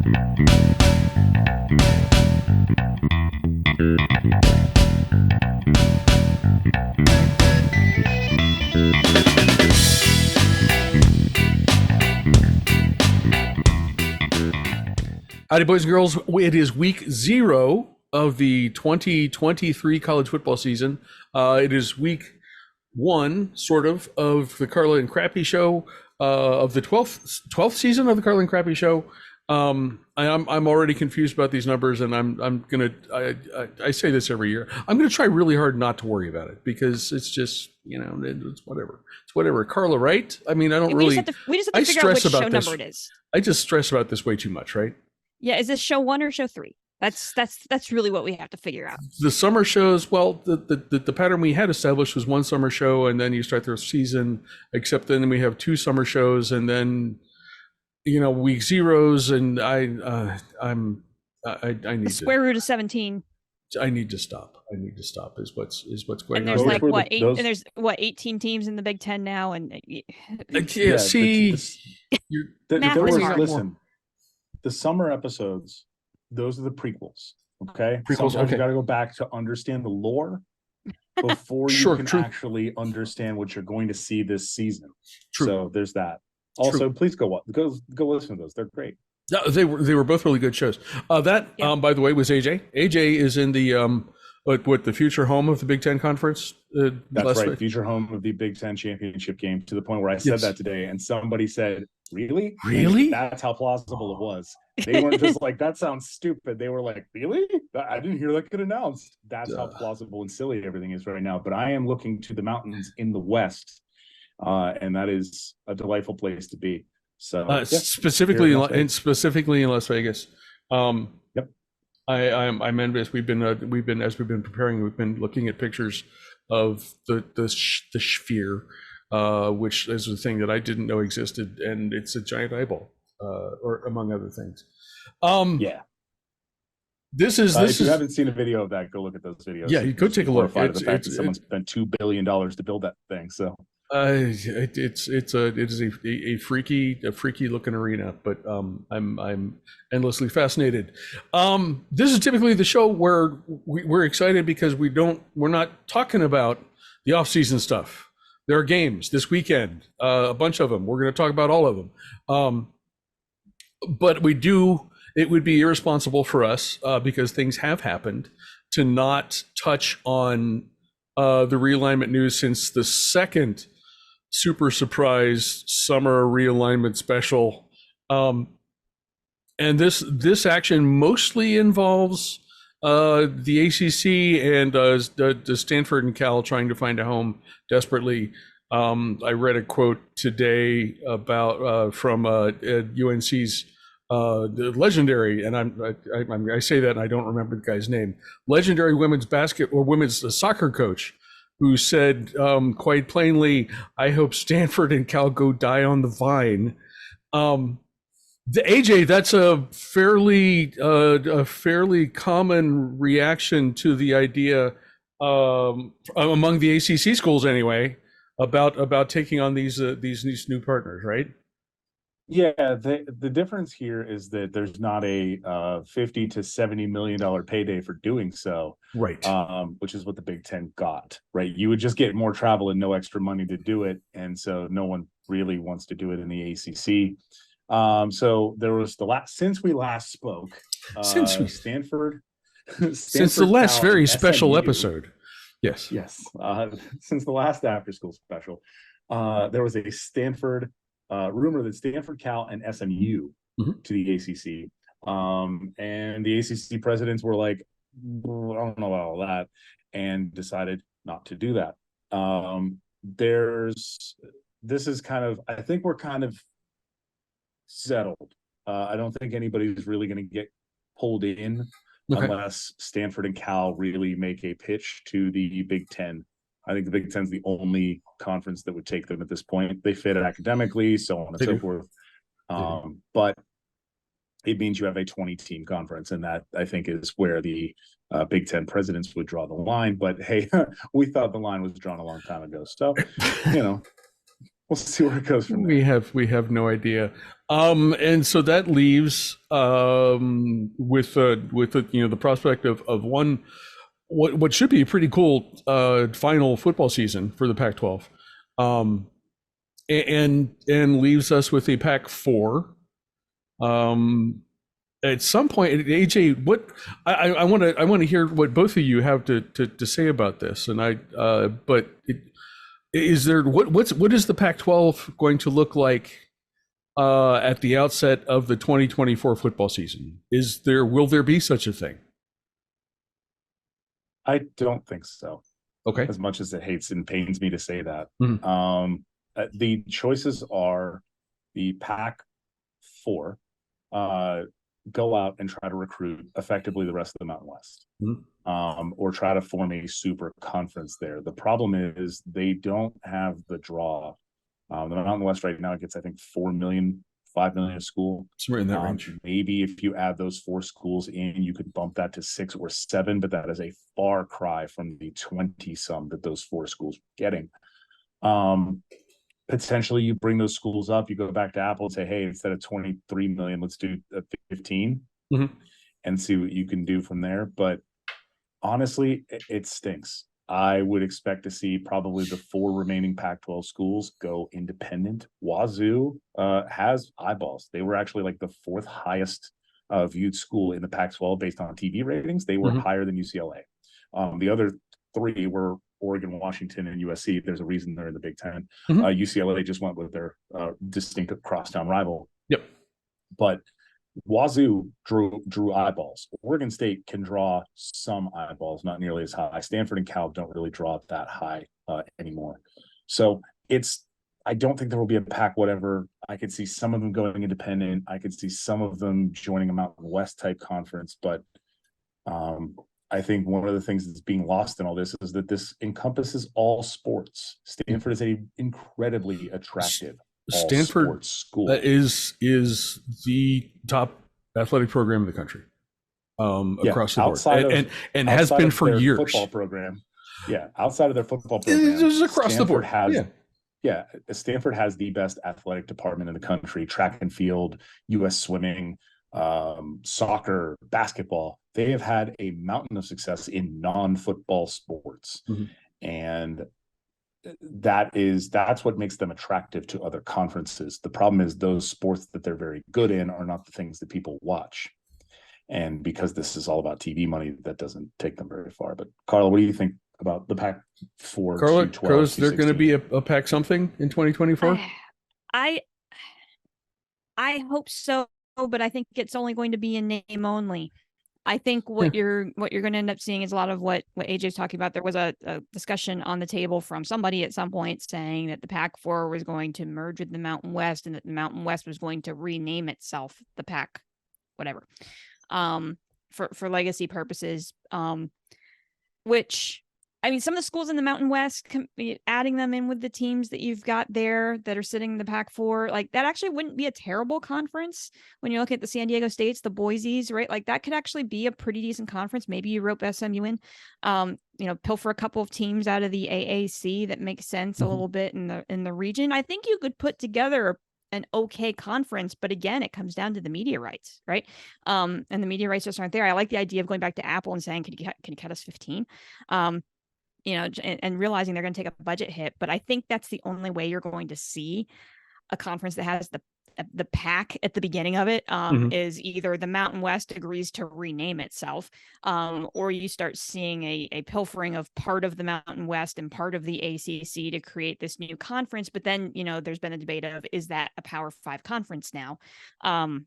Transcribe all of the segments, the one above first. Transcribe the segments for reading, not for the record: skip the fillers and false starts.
Howdy, boys and girls. It is week 0 of the 2023 college football season. It is week 1, sort of the Carla and Crappy Show, of the 12th season of the Carla and Crappy Show. I'm already confused about these numbers, and I say this every year. I'm gonna try really hard not to worry about it, because it's just, it's whatever. It's whatever. Carla, right? I mean, I don't really. We just have to figure out which show number it is. I just stress about this way too much, right? Yeah, is this show 1 or show 3? That's really what we have to figure out. The summer shows, well, the pattern we had established was 1 summer show, and then you start the season, except then we have 2 summer shows, and then week zeros, and I need the square root of 17. I need to stop. Is what's going on. And there's like what 8? And there's what 18 teams in the Big Ten now, and see, listen. The summer episodes, those are the prequels. Okay. Sometimes you got to go back to understand the lore before you can actually understand what you're going to see this season. True. So there's that. Also, please go listen to those. They're great. No, they were both really good shows. By the way, was AJ. AJ is in the the future home of the Big Ten Conference. That's right, future home of the Big Ten championship game. To the point where I said that today, and somebody said, "Really? Really?" And that's how plausible it was. They weren't just like, "That sounds stupid." They were like, "Really? I didn't hear that get announced." That's how plausible and silly everything is right now. But I am looking to the mountains in the west, and that is a delightful place to be. So specifically in Las Vegas. Yep. I'm envious. We've been as we've been preparing, we've been looking at pictures of the sphere, which is a thing that I didn't know existed, and it's a giant eyeball, or among other things. If you haven't seen a video of that, go look at those videos. Yeah, you go take a look. The fact that someone spent $2 billion to build that thing. So it is a freaky looking arena, but I'm endlessly fascinated. This is typically the show where we're excited because we're not talking about the off-season stuff. There are games this weekend, a bunch of them. We're going to talk about all of them, but it would be irresponsible for us, because things have happened, to not touch on the realignment news since the second super surprise summer realignment special. And this action mostly involves the ACC and the Stanford and Cal trying to find a home desperately. I read a quote today about from UNC's the legendary, and I say that and I don't remember the guy's name, legendary women's soccer coach, who said quite plainly, "I hope Stanford and Cal go die on the vine." The AJ, that's a fairly common reaction to the idea among the ACC schools anyway, about taking on these new partners, right? Yeah, the difference here is that there's not a $50 to $70 million payday for doing so, right? Which is what the Big Ten got, right? You would just get more travel and no extra money to do it, and so no one really wants to do it in the ACC. So there was since we last spoke, Stanford, since the last Cal, very and special SMU, episode, yes, since the last after school special, there was a Stanford rumor that Stanford, Cal, and SMU to the ACC, and the ACC presidents were like, "I don't know about all that," and decided not to do that. This is kind of, I think we're kind of settled. I don't think anybody's really going to get pulled in unless Stanford and Cal really make a pitch to the Big Ten. I think the Big Ten's the only conference that would take them at this point. They fit academically, so on and so forth. But it means you have a 20-team conference, and that, I think, is where the Big Ten presidents would draw the line. But hey, we thought the line was drawn a long time ago. So, we'll see where it goes from We there. have no idea. And so that leaves with the prospect of one what should be a pretty cool final football season for the Pac-12, and leaves us with a Pac-4. At some point, AJ, what I want to hear what both of you have to say about this, and is there what is the Pac-12 going to look like at the outset of the 2024 football season? Will there be such a thing? I don't think so. Okay. As much as it hates and pains me to say that. Mhm. The choices are the Pac-4, go out and try to recruit effectively the rest of the Mountain West, or try to form a super conference there. The problem is they don't have the draw. The Mountain West right now gets, I think, 4 million, 5 million a school. Somewhere in that range. Maybe if you add those 4 schools in, you could bump that to 6 or 7, but that is a far cry from the 20 some that those 4 schools are getting. Potentially you bring those schools up, you go back to Apple and say, hey, instead of 23 million, let's do 15 and see what you can do from there. But honestly, it stinks. I would expect to see probably the 4 remaining Pac-12 schools go independent. Wazoo has eyeballs. They were actually like the 4th highest viewed school in the Pac-12 based on TV ratings. They were higher than UCLA. The other 3 were Oregon, Washington, and USC. There's a reason they're in the Big Ten. UCLA just went with their distinct crosstown rival. Yep. But Wazoo drew eyeballs. Oregon State can draw some eyeballs, not nearly as high. Stanford and Cal don't really draw that high anymore. So I don't think there will be a Pac whatever. I could see some of them going independent. I could see some of them joining a Mountain West type conference. But I think one of the things that's being lost in all this is that this encompasses all sports. Stanford is an incredibly attractive Stanford school. Is the top athletic program in the country across the board, and has been for years. Football program, outside of their football program, this is across the board. Stanford has the best athletic department in the country: track and field, U.S. swimming, soccer, basketball. They have had a mountain of success in non-football sports, and that's what makes them attractive to other conferences. The problem is those sports that they're very good in are not the things that people watch, and because this is all about TV money, that doesn't take them very far. But Carla, what do you think about the Pac-4? Carla, is there going to be a Pac something in 2024? I hope so, but I think it's only going to be in name only. I think what you're going to end up seeing is a lot of what AJ's talking about. There was a discussion on the table from somebody at some point saying that the Pac-4 was going to merge with the Mountain West, and that the Mountain West was going to rename itself the Pac, whatever, for legacy purposes. Which, I mean, some of the schools in the Mountain West, adding them in with the teams that you've got there that are sitting in the Pac-4, like that actually wouldn't be a terrible conference when you look at the San Diego States, the Boise's, right? Like that could actually be a pretty decent conference. Maybe you rope SMU in, pilfer a couple of teams out of the AAC that makes sense a little bit in the region. I think you could put together an okay conference, but again, it comes down to the media rights, right? And the media rights just aren't there. I like the idea of going back to Apple and saying, can you cut us 15? And realizing they're going to take a budget hit. But I think that's the only way you're going to see a conference that has the Pac at the beginning of it, is either the Mountain West agrees to rename itself, or you start seeing a pilfering of part of the Mountain West and part of the ACC to create this new conference. But then, there's been a debate of, is that a Power 5 conference now? And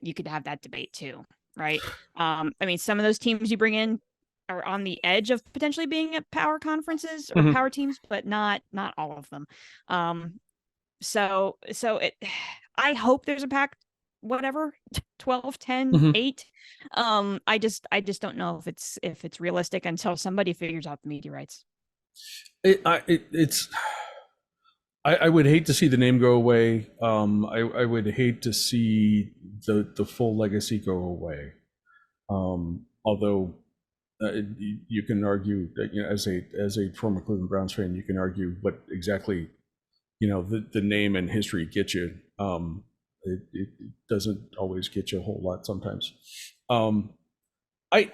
you could have that debate too, right? I mean, some of those teams you bring in are on the edge of potentially being at power conferences or power teams, but not all of them. So I hope there's a Pac, whatever, 12, 10, 8. I just don't know if it's realistic until somebody figures out the media rights. I would hate to see the name go away. I would hate to see the full legacy go away. Although you can argue that, as a former Cleveland Browns fan, you can argue what exactly the name and history get you. It doesn't always get you a whole lot sometimes. I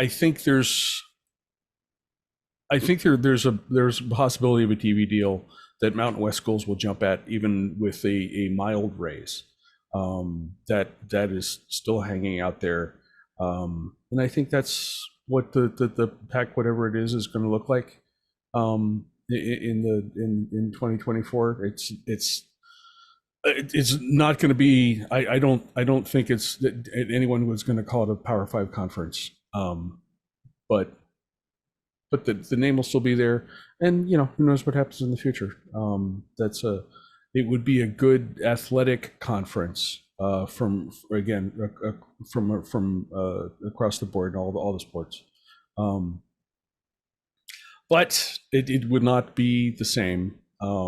think there's a possibility of a TV deal that Mountain West schools will jump at, even with a mild raise. That is still hanging out there, and I think that's what the pack, whatever it is going to look like in 2024. It's not going to be. I don't think it's anyone was going to call it a Power 5 conference. But the name will still be there, and who knows what happens in the future. It would be a good athletic conference from across the board in all the sports. But it would not be the same. I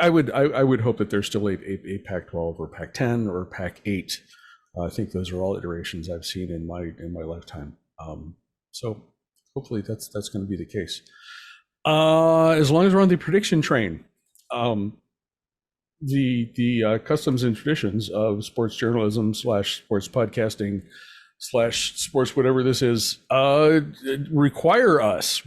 would hope that there's still a Pac-12 or Pac-10 or Pac-8. I think those are all iterations I've seen in my lifetime. So hopefully that's going to be the case. As long as we're on the prediction train, the customs and traditions of sports journalism / sports podcasting / sports whatever this is require us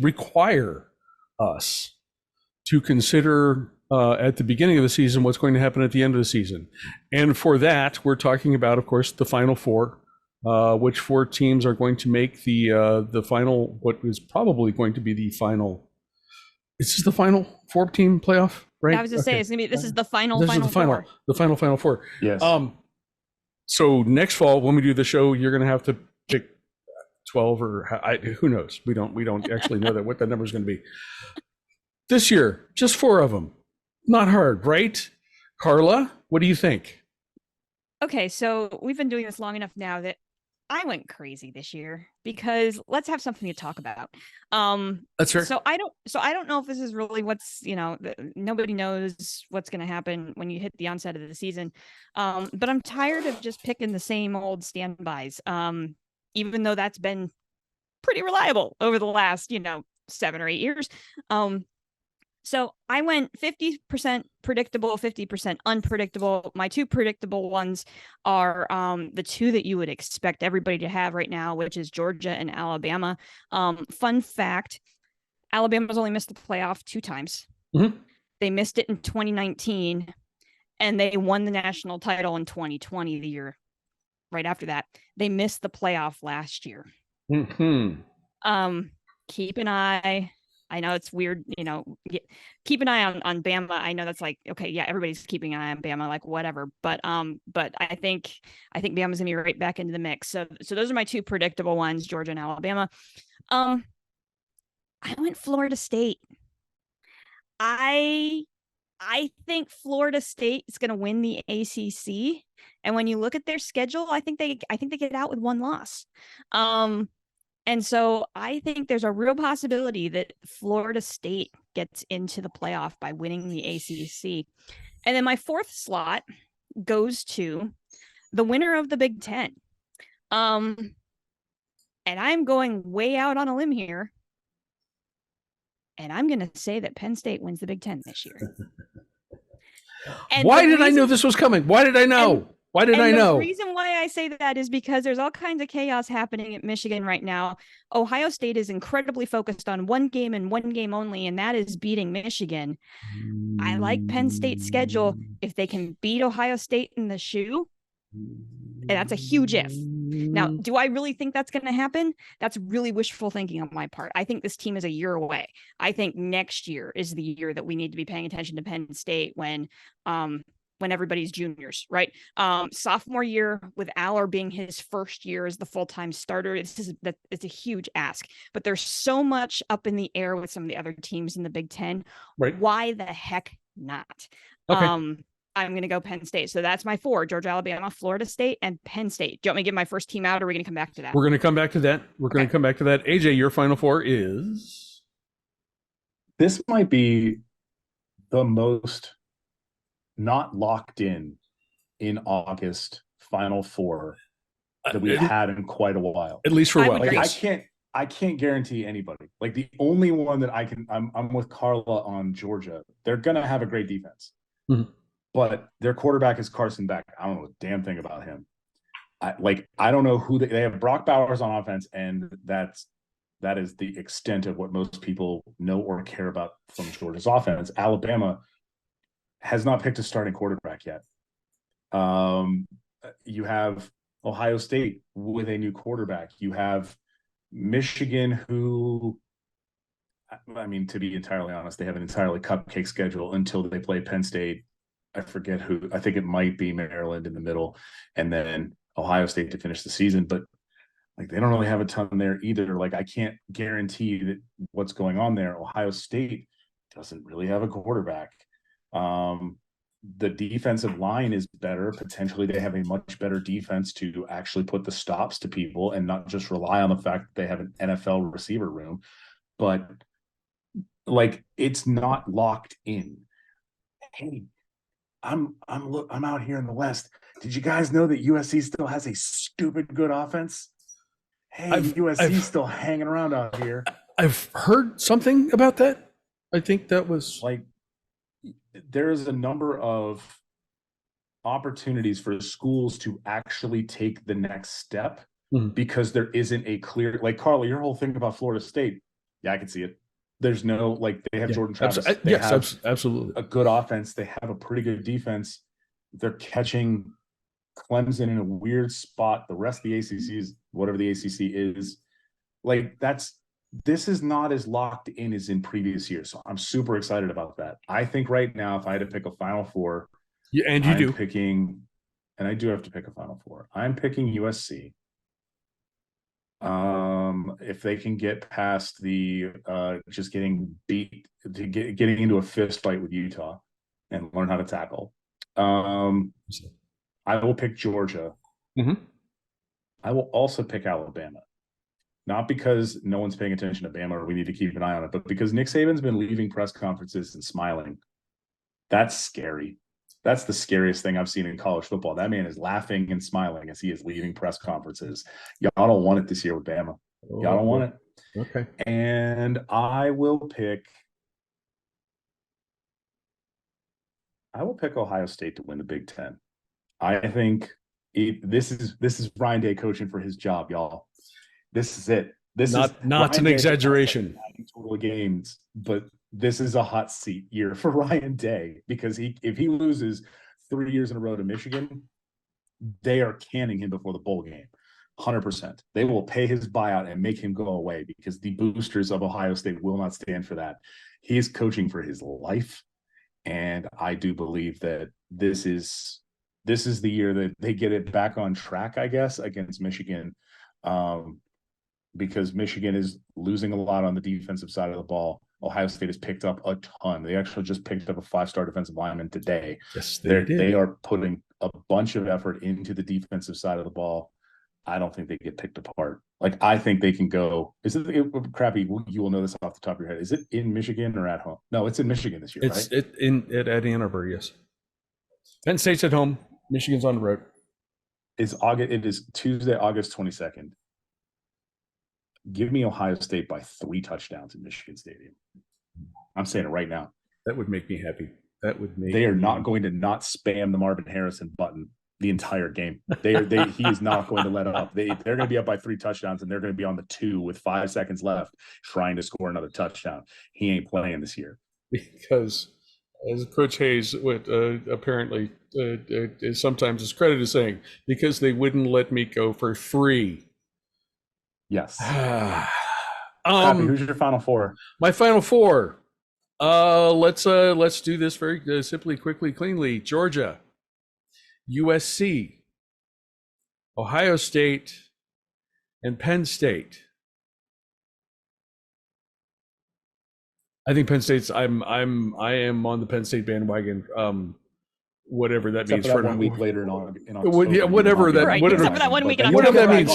to consider at the beginning of the season what's going to happen at the end of the season. And for that, we're talking about, of course, the Final Four, which 4 teams are going to make the final, what is probably going to be the final. Is this the final 4-team playoff, right? I was just saying, this is the final. This is the final, four. Final Four. Yes. So next fall, when we do the show, you're going to have to pick 12 or who knows? We don't actually know what that number is going to be. This year, just 4 of them. Not hard, right? Carla, what do you think? Okay, so we've been doing this long enough now that I went crazy this year, because let's have something to talk about. That's fair. So I don't know if this is really what's, nobody knows what's going to happen when you hit the onset of the season. But I'm tired of just picking the same old standbys. Even though that's been pretty reliable over the last, 7 or 8 years. So I went 50% predictable, 50% unpredictable. My 2 predictable ones are the 2 that you would expect everybody to have right now, which is Georgia and Alabama. Fun fact, Alabama's only missed the playoff 2 times. Mm-hmm. They missed it in 2019, and they won the national title in 2020, the year right after that. They missed the playoff last year. Mm-hmm. Keep an eye. I know it's weird, keep an eye on Bama. I know that's like, okay, yeah, everybody's keeping an eye on Bama, like whatever. But I think Bama's gonna be right back into the mix. So those are my 2 predictable ones, Georgia and Alabama. I went Florida State. I think Florida State is going to win the ACC, and when you look at their schedule, I think they get out with 1 loss. And so I think there's a real possibility that Florida State gets into the playoff by winning the ACC. And then my 4th slot goes to the winner of the Big Ten. And I'm going way out on a limb here. And I'm going to say that Penn State wins the Big Ten this year. Why did I know this was coming? Why did I know? Why did I know? The reason why I say that is because there's all kinds of chaos happening at Michigan right now. Ohio State is incredibly focused on 1 game and 1 game only, and that is beating Michigan. I like Penn State's schedule. If they can beat Ohio State in the shoe, and that's a huge if. Now, do I really think that's going to happen? That's really wishful thinking on my part. I think this team is a year away. I think next year is the year that we need to be paying attention to Penn State when everybody's juniors, right? Sophomore year with Aller being his first year as the full-time starter, it's a huge ask. But there's so much up in the air with some of the other teams in the Big Ten. Right. Why the heck not? Okay. I'm going to go Penn State. So that's my 4, Georgia, Alabama, Florida State, and Penn State. Do you want me to give my first team out, or are we going to come back to that? We're going to come back to that. Going to come back to that. AJ, your Final Four is? This might be the most not locked in August Final Four that we've had in quite a while. At least for a while. Like, I can't I can't guarantee anybody. Like the only one that I'm with Carla on Georgia. They're gonna have a great defense, but their quarterback is Carson Beck. I don't know a damn thing about him. I don't know who they have. Brock Bowers on offense, and that is the extent of what most people know or care about from Georgia's offense. Alabama has not picked a starting quarterback yet. You have Ohio State with a new quarterback. You have Michigan, who, I mean, to be entirely honest, they have an entirely cupcake schedule until they play Penn State. I forget who. I think it might be Maryland in the middle, and then Ohio State to finish the season. But like they don't really have a ton there either. Like I can't guarantee that what's going on there. Ohio State doesn't really have a quarterback. The defensive line is better. Potentially they have a much better defense to actually put the stops to people and not just rely on the fact that they have an NFL receiver room. But like it's not locked in. Hey, I'm out here in the West. Did you guys know that USC still has a stupid good offense? Hey, USC's still hanging around out here. I've heard something about that. I think that was like there's a number of opportunities for schools to actually take the next step because there isn't a clear, like Carla, your whole thing about Florida State. Yeah, I can see it. There's no, like they have Jordan Travis. Absolutely. A good offense. They have a pretty good defense. They're catching Clemson in a weird spot. The rest of the ACC is whatever the ACC is. Like this is not as locked in as in previous years. So I'm super excited about that. I think right now, if I had to pick a Final Four, and I do have to pick a Final Four. I'm picking USC. If they can get past the just getting beat to getting into a fist fight with Utah and learn how to tackle. I will pick Georgia. I will also pick Alabama. Not because no one's paying attention to Bama or we need to keep an eye on it, but because Nick Saban's been leaving press conferences and smiling. That's scary. That's the scariest thing I've seen in college football. That man is laughing and smiling as he is leaving press conferences. Y'all don't want it this year with Bama. Y'all don't want it. Okay. And I will pick Ohio State to win the Big Ten. I think this is Ryan Day coaching for his job, y'all. This is it. This is not an exaggeration. Total games, but this is a hot seat year for Ryan Day because if he loses 3 years in a row to Michigan, they are canning him before the bowl game. 100%. They will pay his buyout and make him go away because the boosters of Ohio State will not stand for that. He is coaching for his life, and I do believe that this is the year that they get it back on track, I guess, against Michigan. Because Michigan is losing a lot on the defensive side of the ball. Ohio State has picked up a ton. They actually just picked up a 5-star defensive lineman today. Yes, they did. They are putting a bunch of effort into the defensive side of the ball. I don't think they get picked apart. Like, I think they can go. Is it Crappy? You will know this off the top of your head. Is it in Michigan or at home? No, it's in Michigan this year, it's right? It's at Ann Arbor, yes. Penn State's at home. Michigan's on the road. It is Tuesday, August 22nd. Give me Ohio State by 3 touchdowns in Michigan Stadium. I'm saying it right now. That would make me happy. They are not going to not spam the Marvin Harrison button the entire game. He is not going to let up. They're going to be up by 3 touchdowns, and they're going to be on the 2 with 5 seconds left, trying to score another touchdown. He ain't playing this year because, as Coach Hayes would apparently sometimes his credit is saying, because they wouldn't let me go for free. Yes. Who's your Final Four? My Final Four. Let's do this very simply, quickly, cleanly. Georgia, USC, Ohio State, and Penn State. I think Penn State's. I am on the Penn State bandwagon. Whatever that means for 1 week later in October. Yeah, whatever that means.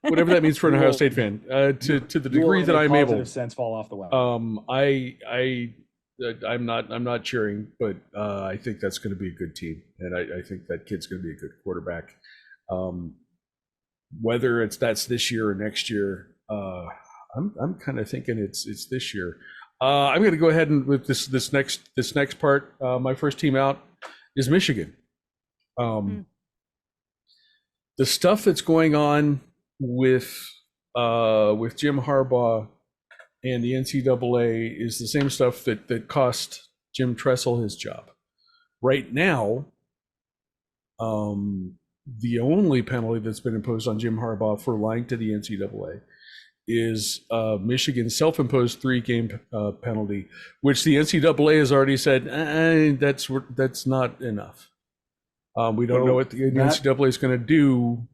Whatever that means for an Ohio State fan. To the degree that I'm able. Sense fall off the wagon. I'm not cheering, but I think that's going to be a good team, and I think that kid's going to be a good quarterback. Whether that's this year or next year, I'm kind of thinking it's this year. I'm going to go ahead and with this next part. My first team out is Michigan. The stuff that's going on with Jim Harbaugh and the NCAA is the same stuff that cost Jim Tressel his job. Right now, the only penalty that's been imposed on Jim Harbaugh for lying to the NCAA is Michigan's self-imposed 3-game penalty, which the NCAA has already said that's not enough. We don't know what the NCAA is going to do,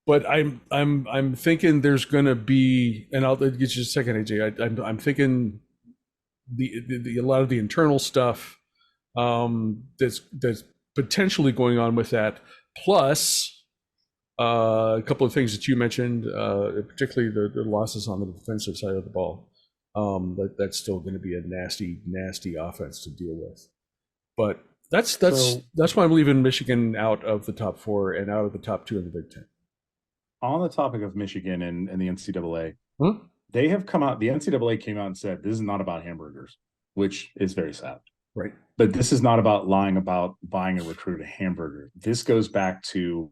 but I'm thinking there's going to be, and I'll get you a second, AJ. I'm thinking a lot of the internal stuff that's potentially going on with that, plus a couple of things that you mentioned, particularly the losses on the defensive side of the ball. That's still going to be a nasty offense to deal with. But that's why I'm leaving Michigan out of the top 4 and out of the top 2 in the Big Ten. On the topic of Michigan and the NCAA, they have come out. The NCAA came out and said this is not about hamburgers, which is very sad. Right. But this is not about lying about buying a recruit a hamburger. This goes back to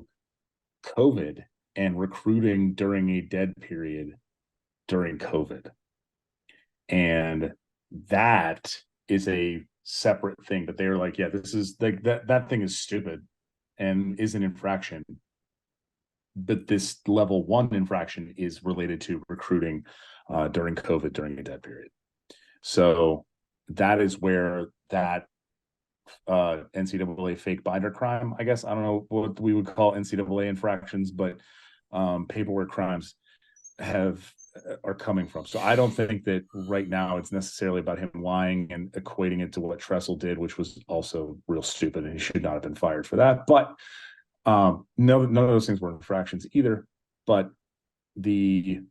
COVID and recruiting during a dead period during COVID. And that is a separate thing. But they were like, yeah, this is like that thing is stupid and is an infraction. But this level 1 infraction is related to recruiting during COVID during a dead period. So that is where that NCAA fake binder crime, I guess, I don't know what we would call NCAA infractions, but paperwork crimes are coming from. So I don't think that right now it's necessarily about him lying and equating it to what Tressel did, which was also real stupid, and he should not have been fired for that. But none of those things were infractions either. But the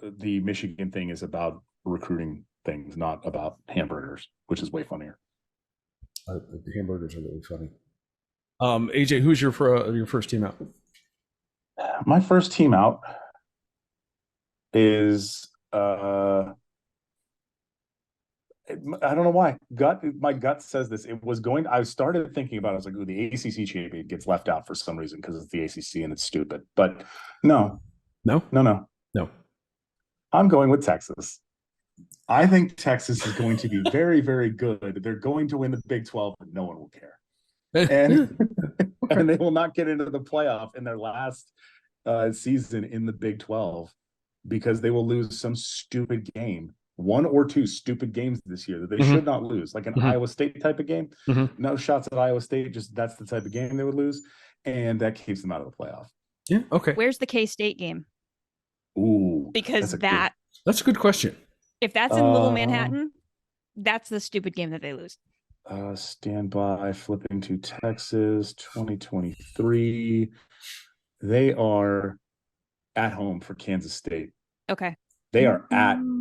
Michigan thing is about recruiting things, not about hamburgers, which is way funnier. The hamburgers are really funny. AJ, who's your first team out? My first team out is I don't know why. My gut says this. I started thinking about it. I was like, ooh, the ACC champion gets left out for some reason because it's the ACC and it's stupid. But no. I'm going with Texas. I think Texas is going to be very, very good. They're going to win the Big 12, and no one will care. And they will not get into the playoff in their last season in the Big 12 because they will lose some stupid game. 1 or 2 stupid games this year that they should not lose, like an Iowa State type of game. No shots at Iowa State, just that's the type of game they would lose, and that keeps them out of the playoff. Yeah, okay. Where's the K-State game? Ooh, because that's a good question. If that's in Little Manhattan, that's the stupid game that they lose. Stand by, flipping to Texas 2023. They are at home for Kansas State. Okay. They are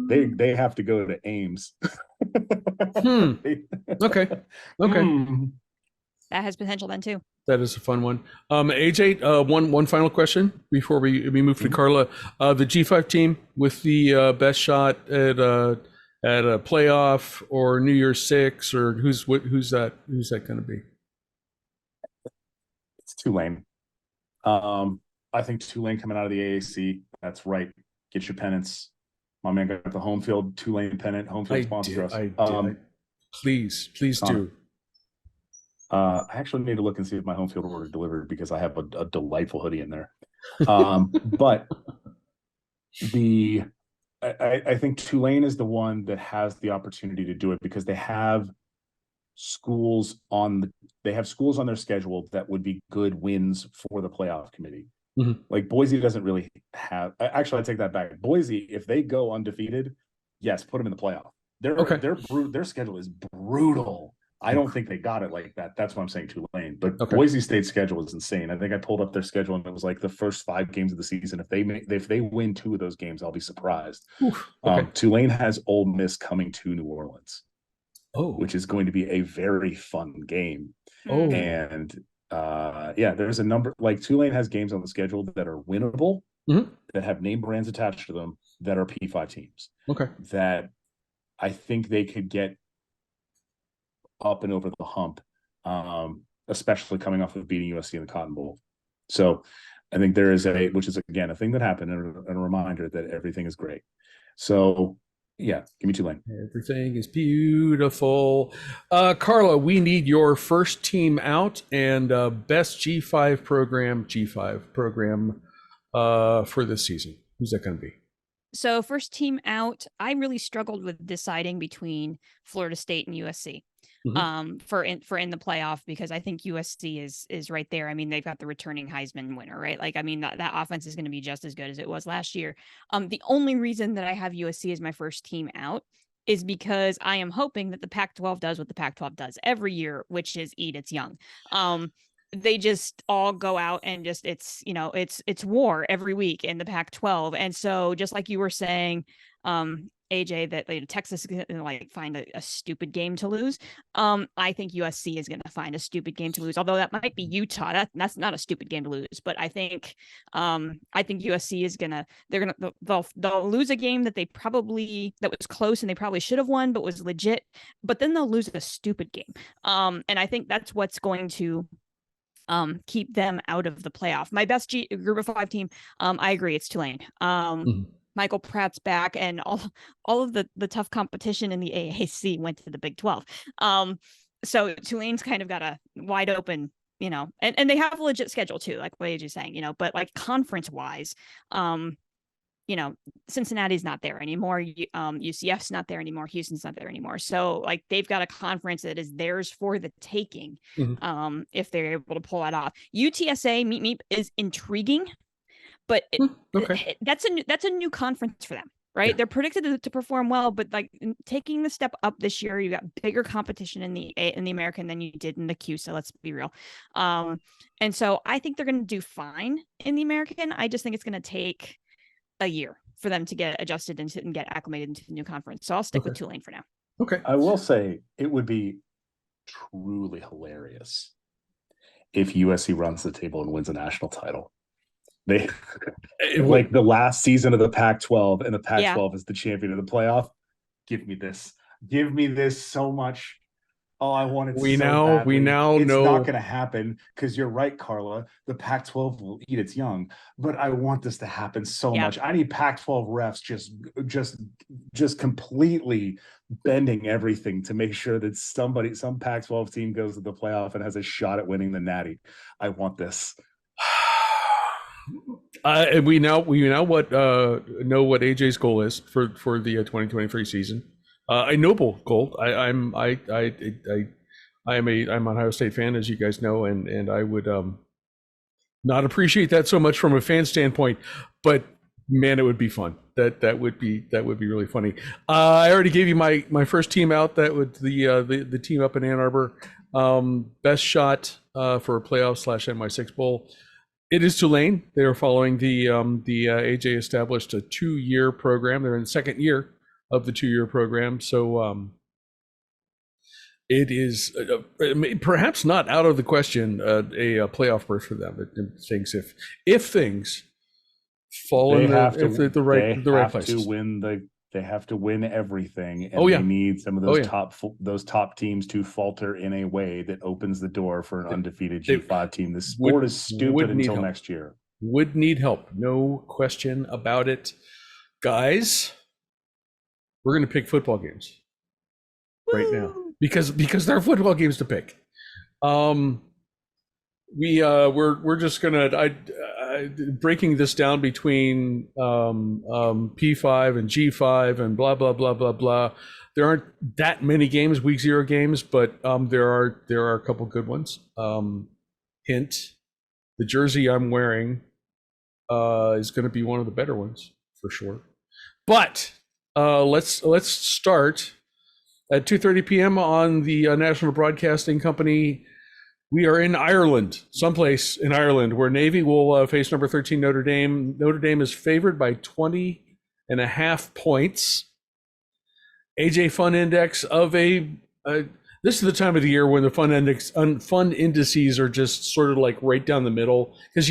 they have to go to Ames. Okay. That has potential then too. That is a fun one. AJ, one final question before we move to Carla. The G5 team with the best shot at a playoff or New Year's Six, or who's that going to be? It's Tulane. I think Tulane coming out of the AAC. That's right. Get your pennants. My man got the home field Tulane pennant. Home field sponsor us. I did. Please do. I actually need to look and see if my home field order delivered because I have a delightful hoodie in there. But I think Tulane is the one that has the opportunity to do it because they have schools on their schedule that would be good wins for the playoff committee. Like Boise doesn't really have. Actually, I take that back. Boise, if they go undefeated, yes, put them in the playoff. Their schedule is brutal. I don't think they got it like that. That's why I'm saying Tulane. But Boise State's schedule is insane. I think I pulled up their schedule and it was like the first 5 games of the season. If they win 2 of those games, I'll be surprised. Tulane has Ole Miss coming to New Orleans, which is going to be a very fun game. And there's a number, like Tulane has games on the schedule that are winnable, that have name brands attached to them that are P5 teams. Okay. That I think they could get up and over the hump, especially coming off of beating USC in the Cotton Bowl. So I think there is which is again a thing that happened, and a reminder that everything is great. So yeah, give me Tulane. Everything is beautiful. Carla, we need your first team out and best G5 program for this season. Who's that going to be? So first team out, I really struggled with deciding between Florida State and USC. For in the playoff, because I think USC is right there. I mean, they've got the returning Heisman winner, right? Like, I mean, that offense is going to be just as good as it was last year. The only reason that I have USC as my first team out is because I am hoping that the Pac-12 does what the Pac-12 does every year, which is eat its young. They just all go out and just, it's war every week in the Pac-12. And so just like you were saying, AJ, that Texas is going to find a stupid game to lose. I think USC is going to find a stupid game to lose, although that might be Utah. That's not a stupid game to lose, but I think USC is they'll lose a game that was close and they probably should have won, but was legit, but then they'll lose a stupid game. And I think that's what's going to keep them out of the playoff. My best group of 5 team, I agree, it's Tulane. Michael Pratt's back, and all of the tough competition in the AAC went to the Big 12. So Tulane's kind of got a wide open, and they have a legit schedule too, like what AJ's saying, but like conference wise, Cincinnati's not there anymore. UCF's not there anymore. Houston's not there anymore. So like they've got a conference that is theirs for the taking. If they're able to pull that off. UTSA meet is intriguing, but that's a new conference for them, right? Yeah. They're predicted to perform well, but like taking the step up this year, you got bigger competition in the American than you did in the Q. So let's be real. And so I think they're going to do fine in the American. I just think it's going to take a year for them to get adjusted and get acclimated into the new conference. So I'll stick with Tulane for now. Okay. I will say it would be truly hilarious if USC runs the table and wins a national title. They like the last season of the Pac-12, and the Pac-12 is the champion of the playoff. Give me this so much. Oh, I want it. We now know it's not going to happen, because you're right, Carla. The Pac-12 will eat its young, but I want this to happen so much. I need Pac-12 refs just completely bending everything to make sure that some Pac-12 team goes to the playoff and has a shot at winning the Natty. I want this. And we know what AJ's goal is for the 2023 season. A noble goal. I'm an Ohio State fan, as you guys know, and I would not appreciate that so much from a fan standpoint, but man, it would be fun. That would be really funny. I already gave you my first team out. That would the team up in Ann Arbor. Best shot for a playoff / NY6 bowl. It is Tulane. They are following the AJ established a 2-year program. They're in the second year of the 2-year program. So it is perhaps not out of the question a playoff berth for them. It thinks if things fall in the right place. They have to win everything, and they need some of those top teams to falter in a way that opens the door for an undefeated G5 team. The sport is stupid until next year. Would need help, no question about it, guys. We're going to pick football games right now because there are football games to pick. We're just gonna breaking this down between P5 and G5 and blah blah blah blah blah. There aren't that many games, week 0 games, but there are a couple good ones. Hint: the jersey I'm wearing is going to be one of the better ones for sure. But let's start at 2:30 p.m. on the National Broadcasting Company. We are in Ireland, someplace in Ireland, where Navy will face number 13 Notre Dame. Notre Dame is favored by 20.5 points. AJ Fun Index of this is the time of the year when the fun indices are just sort of like right down the middle, because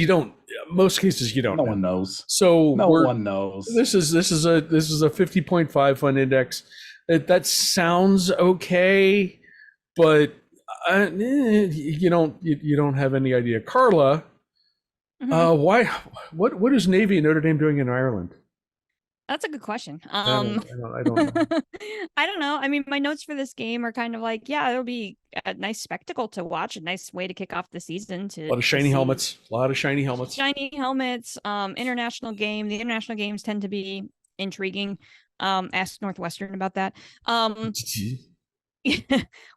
most cases you don't No know. one knows. So No one knows. This is a 50.5 fund index. That sounds okay, but you don't have any idea. Carla, why? What is Navy and Notre Dame doing in Ireland? That's a good question. I don't know. I don't know. I mean, my notes for this game are kind of like, yeah, it'll be a nice spectacle to watch, a nice way to kick off the season. A lot of shiny helmets. A lot of shiny helmets. Shiny helmets. International game. The international games tend to be intriguing. Ask Northwestern about that.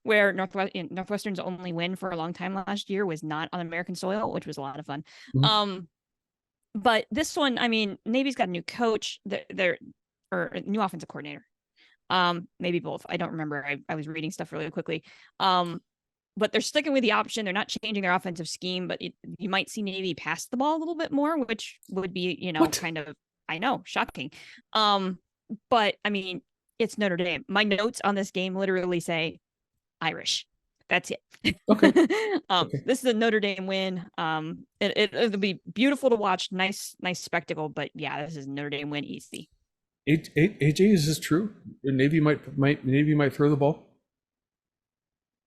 Where Northwestern's only win for a long time last year was not on American soil, which was a lot of fun. But this one, I mean, Navy's got a new coach, or a new offensive coordinator. Maybe both. I don't remember. I was reading stuff really quickly. But they're sticking with the option. They're not changing their offensive scheme, but you might see Navy pass the ball a little bit more, which would be, kind of, I know, shocking. But I mean, it's Notre Dame. My notes on this game literally say Irish. That's it. Okay. This is a Notre Dame win. It'll be beautiful to watch. Nice spectacle. But yeah, this is Notre Dame win easy. AJ, is this true? Navy might throw the ball.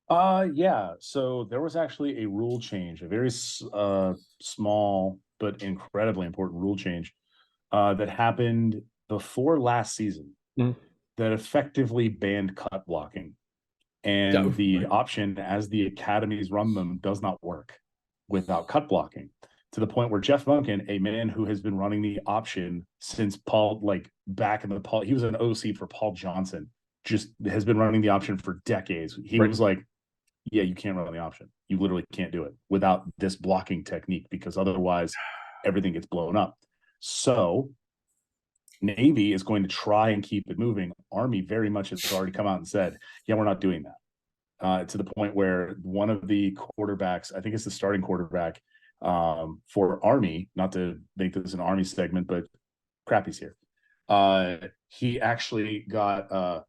Yeah. So there was actually a rule change, a very small but incredibly important rule change that happened before last season that effectively banned cut blocking. And the option, as the academies run them, does not work without cut blocking, to the point where Jeff Monken, a man who has been running the option since back in the Paul, he was an OC for Paul Johnson, just has been running the option for decades. He was like, yeah, you can't run the option. You literally can't do it without this blocking technique, because otherwise everything gets blown up. So Navy is going to try and keep it moving. Army very much has already come out and said, yeah, we're not doing that. To the point where one of the quarterbacks, I think it's the starting quarterback for Army, not to make this an Army segment, but Crappy's here. He actually got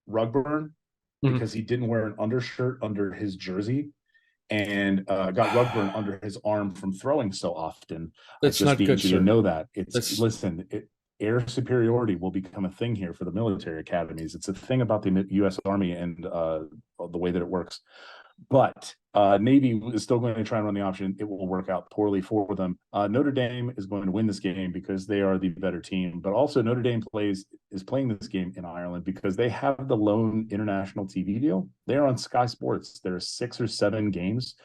rug burn because he didn't wear an undershirt under his jersey, and got rug burn under his arm from throwing so often. That's not good, sir. You know that. Air superiority will become a thing here for the military academies. It's a thing about the U.S. Army and the way that it works. But Navy is still going to try and run the option. It will work out poorly for them. Notre Dame is going to win this game because they are the better team. But also Notre Dame is playing this game in Ireland because they have the lone international TV deal. They are on Sky Sports. There are 6 or 7 games.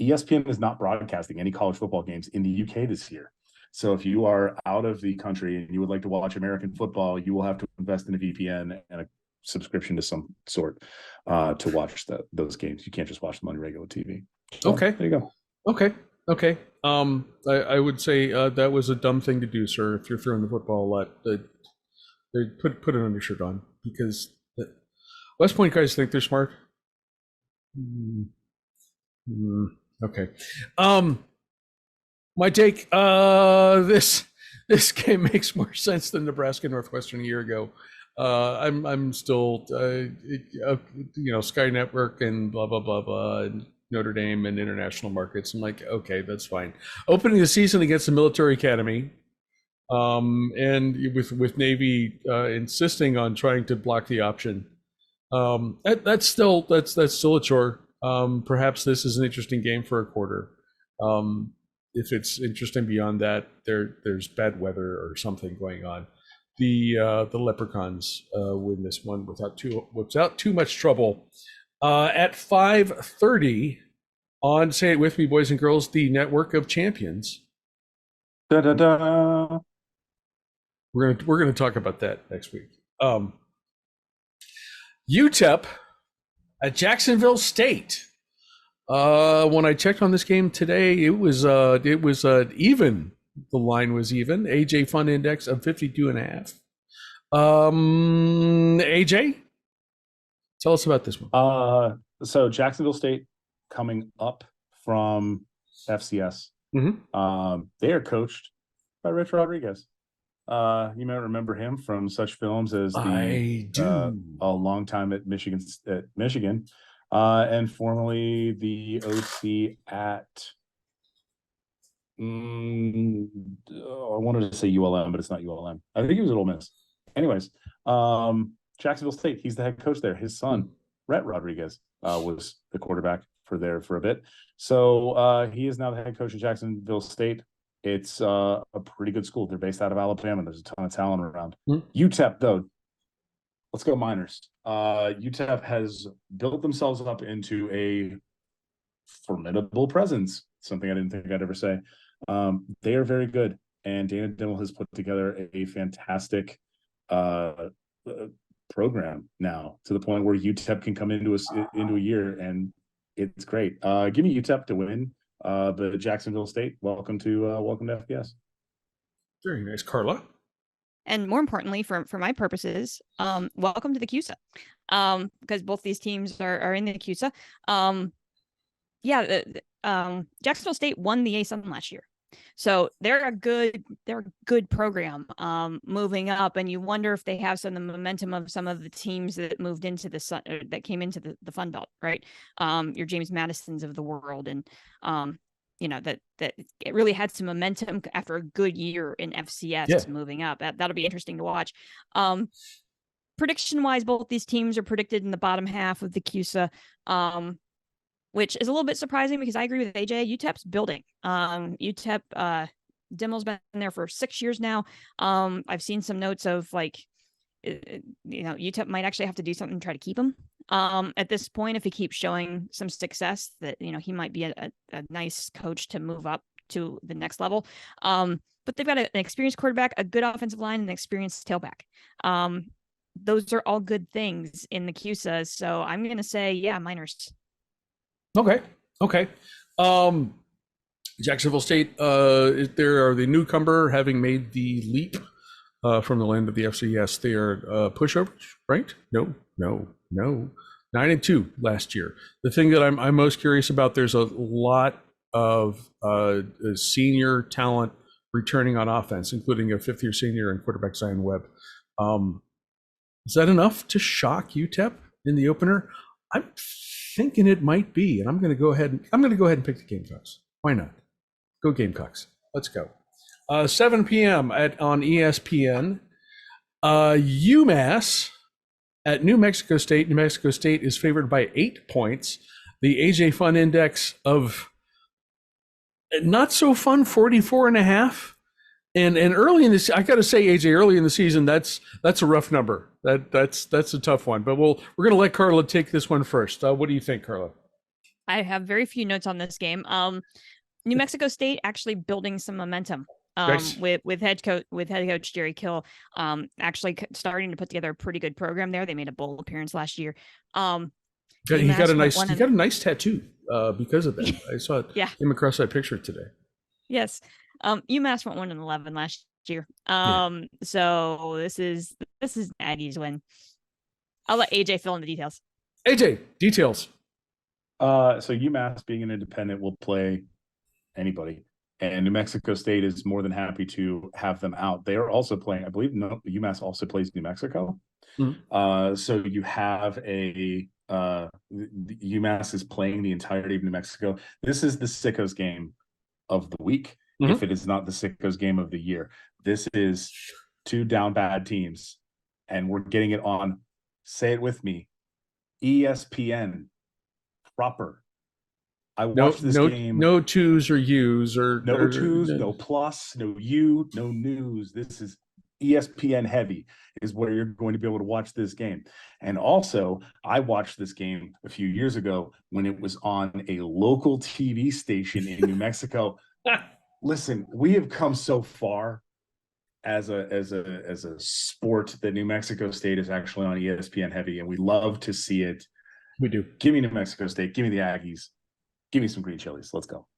ESPN is not broadcasting any college football games in the UK this year. So if you are out of the country and you would like to watch American football, you will have to invest in a VPN and a subscription to some sort to watch those games. You can't just watch them on regular TV. So, okay. There you go. Okay. I would say that was a dumb thing to do, sir. If you're throwing the football a lot, put an undershirt on, because West Point guys think they're smart. Okay. My take, this game makes more sense than Nebraska Northwestern a year ago. I'm still, Sky Network and blah, blah, blah, blah, and Notre Dame and international markets. I'm like, okay, that's fine. Opening the season against the military academy, and with Navy insisting on trying to block the option. That's still a chore. Perhaps this is an interesting game for a quarter. If it's interesting beyond that, there's bad weather or something going on. The Leprechauns win this one without too much trouble. At 5:30 on, say it with me, boys and girls, the Network of Champions. Da, da, da. We're gonna talk about that next week. UTEP at Jacksonville State. When I checked on this game today, it was even. The line was even. AJ Fun Index of 52.5. AJ, tell us about this one. So Jacksonville State coming up from FCS. They are coached by Rich Rodriguez. You may remember him from such films as a long time at Michigan, and formerly the OC at wanted to say ULM, but it's not ULM. I think he was at Ole Miss. Anyways, Jacksonville State. He's the head coach there. His son, Rhett Rodriguez, was the quarterback for a bit. So he is now the head coach at Jacksonville State. It's a pretty good school. They're based out of Alabama. There's a ton of talent around. UTEP, though, let's go Miners. UTEP has built themselves up into a formidable presence, something I didn't think I'd ever say. They are very good, and Dana Dimmel has put together a fantastic program now, to the point where UTEP can come into a year, and it's great. Give me UTEP to win the Jacksonville State. Welcome to FBS. Very nice, Carla. And more importantly, for my purposes, welcome to the CUSA, because both these teams are in the CUSA. Jacksonville State won the ASUN last year, so they're a good program moving up. And you wonder if they have some of the momentum of some of the teams that moved into that came into the Fun Belt, right? Your James Madisons of the world, and that it really had some momentum after a good year in FCS moving up. That'll be interesting to watch. Prediction wise, both these teams are predicted in the bottom half of the CUSA, which is a little bit surprising because I agree with AJ. UTEP's building. UTEP, Dimmel's been there for 6 years now. I've seen some notes of UTEP might actually have to do something to try to keep him. At this point, if he keeps showing some success, that he might be a nice coach to move up to the next level. But they've got an experienced quarterback, a good offensive line, and an experienced tailback. Those are all good things in the CUSA. So I'm going to say, Miners. Okay. Jacksonville State, there are the newcomer, having made the leap from the land of the FCS. They are pushovers, right? No. 9-2 last year. The thing that I'm most curious about, there's a lot of senior talent returning on offense, including a fifth-year senior and quarterback Zion Webb. Is that enough to shock UTEP in the opener? I'm thinking it might be, and I'm going to go ahead and pick the Gamecocks. Why not? Go Gamecocks. Let's go. 7 p.m. on ESPN. UMass at New Mexico State. New Mexico State is favored by 8 points. The AJ Fun Index of not so fun 44.5. And early in this, I got to say, AJ, early in the season, that's a rough number. That's a tough one. But we're going to let Carla take this one first. What do you think, Carla? I have very few notes on this game. New Mexico State actually building some momentum. Nice. with head coach Jerry Kill, actually starting to put together a pretty good program there. They made a bowl appearance last year. He got a nice tattoo because of that. I saw it. Came across that picture today. Yes. UMass went 1-11 last year. So this is Aggies win. I'll let AJ fill in the details. AJ, details. So UMass, being an independent, will play anybody, and New Mexico State is more than happy to have them out. They are also playing, I believe, UMass also plays New Mexico. Mm-hmm. So you have UMass is playing the entirety of New Mexico. This is the sickos game of the week. Mm-hmm. If it is not the sickos game of the year. This is two down bad teams, and we're getting it on, say it with me, ESPN proper. I watched this game. No twos or U's or no twos, no plus, no U, no news. This is ESPN heavy is where you're going to be able to watch this game. And also, I watched this game a few years ago when it was on a local TV station in New Mexico. Listen, we have come so far as a sport that New Mexico State is actually on ESPN heavy, and we love to see it. We do. Give me New Mexico State. Give me the Aggies. Give me some green chilies. Let's go.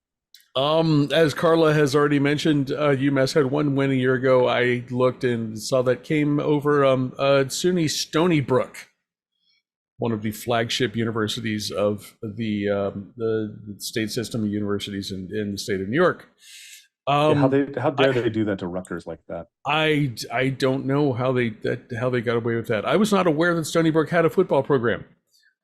As Carla has already mentioned, UMass had one win a year ago. I looked and saw that came over SUNY Stony Brook, one of the flagship universities of the state system of universities in the state of New York. How dare they do that to Rutgers like that? I don't know how they got away with that. I was not aware that Stony Brook had a football program.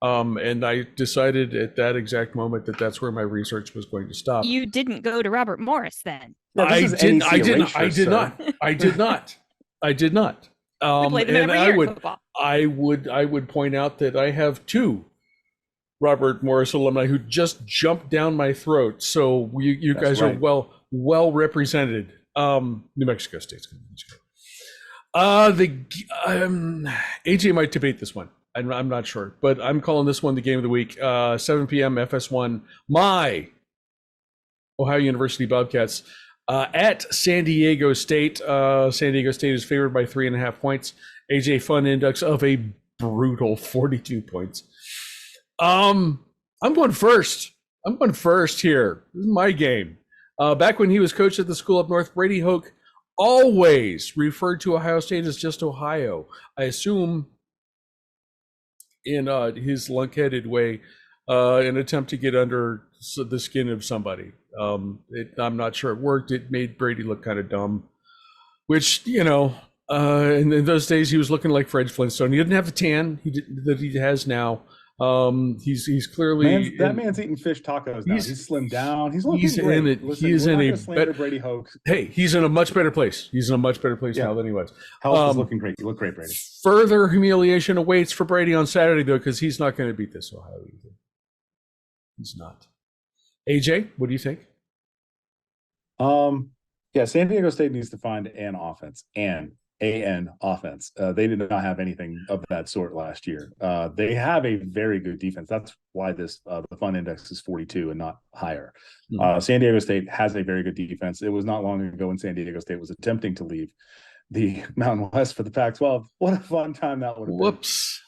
And I decided at that exact moment that that's where my research was going to stop. You didn't go to Robert Morris then. Yeah, I this is did. NEC I did. erasure, I did sir. not. I did not. I did not. We played them And every I year in would. football. I would point out that I have two Robert Morris alumni who just jumped down my throat. So you That's guys right. are well represented. New Mexico State's going to AJ might debate this one. I'm not sure, but I'm calling this one the game of the week. 7 p.m. FS1. My Ohio University Bobcats at San Diego State. San Diego State is favored by 3.5 points. AJ Fun Index of a brutal 42 points. I'm going first. I'm going first here. This is my game. Back when he was coach at the school up north, Brady Hoke always referred to Ohio State as just Ohio. I assume in his lunk-headed way, an attempt to get under the skin of somebody. I'm not sure it worked. It made Brady look kind of dumb, which, in those days he was looking like Fred Flintstone. He didn't have the tan that he has now. He's clearly that man's eating fish tacos now. He's slimmed down. He's looking he's great. in it. Listen, He's we're in not a gonna slander Brady Hoke. Hey, he's in a much better place. He's in a much better place now than he was. Health is looking great. You look great, Brady. Further humiliation awaits for Brady on Saturday, though, because he's not going to beat this Ohio either. He's not. AJ, what do you think? Yeah, San Diego State needs to find an offense. They did not have anything of that sort last year. They have a very good defense. That's why the fun index is 42 and not higher. San Diego State has a very good defense. It was not long ago when San Diego State was attempting to leave the Mountain West for the Pac-12. What a fun time that would have been. Whoops.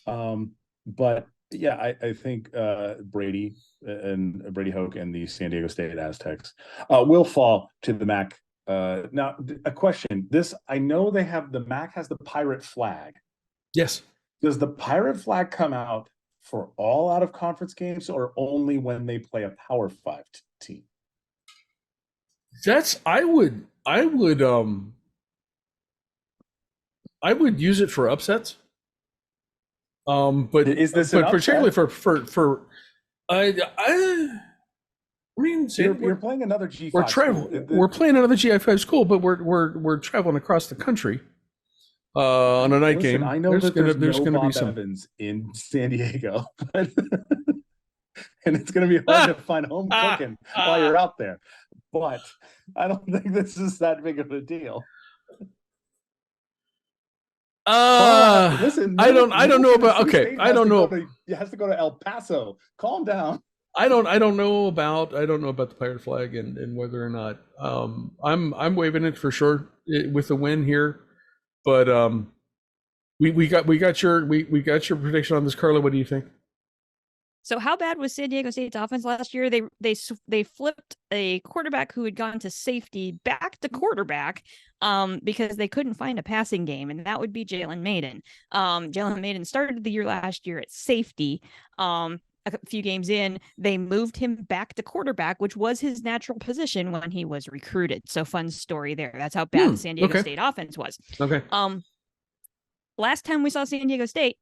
But yeah, I think Brady Hoke and the San Diego State Aztecs will fall to the MAC. Now, a question. I know the MAC has the pirate flag. Yes. Does the pirate flag come out for all out of conference games or only when they play a Power 5 team? I would use it for upsets. But is this particularly for I mean, you're playing another G5 We're playing another G5 school, but we're traveling across the country on a night game. I know there's going to be some Evans in San Diego, and it's going to be hard to find home cooking while you're out there. But I don't think this is that big of a deal. Listen, I don't know about. Okay, I don't know. He has to go to El Paso. Calm down. I don't know about the pirate flag and whether or not I'm waving it for sure with a win here, but we got your prediction on this, Carla. What do you think? So how bad was San Diego State's offense last year? They flipped a quarterback who had gone to safety back to quarterback because they couldn't find a passing game, and that would be Jalen Maiden. Jalen Maiden started the year last year at safety. A few games in, they moved him back to quarterback, which was his natural position when he was recruited. So fun story there. That's how bad the San Diego State offense was. Okay. Last time we saw San Diego State,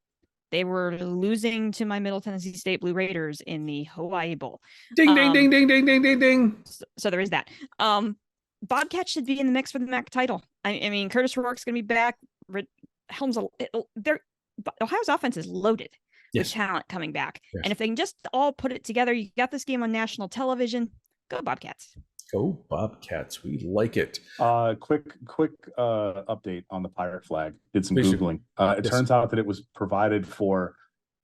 they were losing to my Middle Tennessee State Blue Raiders in the Hawaii Bowl. Ding, ding, ding, ding, ding, ding, ding, ding. So there is that. Bobcats should be in the mix for the MAC title. I mean, Curtis Rourke's going to be back. Ohio's offense is loaded. With talent coming back. Yes. And if they can just all put it together, you got this game on national television. Go Bobcats. Go Bobcats. We like it. Quick update on the pirate flag. Did some Googling. It turns out that it was provided for